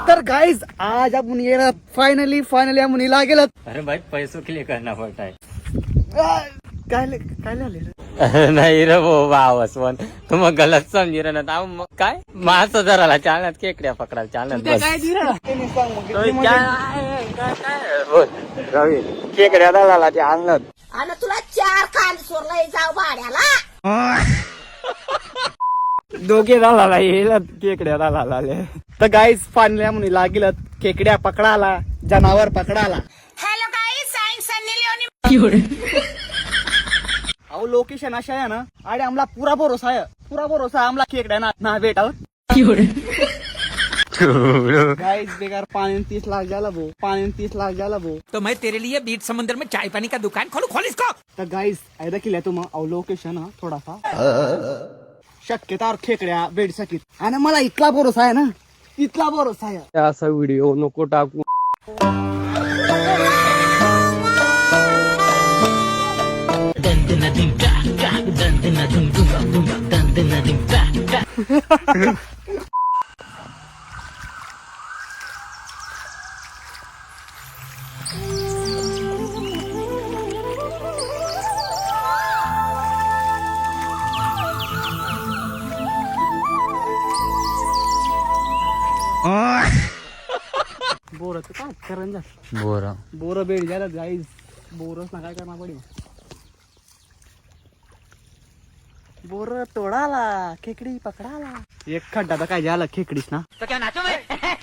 तर गाइस आज आपण ये फाइनली आपण हिला गेलो. अरे भाई पैसों के लिए करना पड़ता है. काय काय झाले नाही रे भाऊ भावस्वन तू मग गलत समजी रे ना मग काय मास जराला चालण्यात केकड्या पकडायला चालण्यात बस. काय दिलं रवी केकड्या दलाला ते आणलं आणि तुला 4 कान सोरला जाऊ भाड्याला. दोघे दलाला येईल केकड्या दलाला. तर गाइस फायनली आपण हिला गेलो खेकड्या पकडायला, जनावर पकडायला. Hello guys, I Sunny Leone. अहो लोकेशन अशा आहे ना आणि आम्हाला पुरा भरोसा आहे आम्हाला खेकड्या ना भेटाव. गाइस बेकार 35 लाख झाला भाऊ, 35 लाख झाला भाऊ. तो मैं तेरे लिए बीच समुद्र में चाय पानी का दुकान खोल इसको. तर गाइस ऐदा केल्या तू मग लोकेशन थोडासा शक्यता खेकड्या भेट सकीत आणि मला इतला भरोसा आहे ना, इतला भरोसा आहे. असा व्हिडिओ नको टाकू. बोर काय करंजा बोर भेट झाला गाईस. बोरच ना काय करणार पडेल. बोर तोडाला खेकडी पकडाला. एक खड्डा तर काय झाला खेकडीस ना. तो क्या नाचो मैं.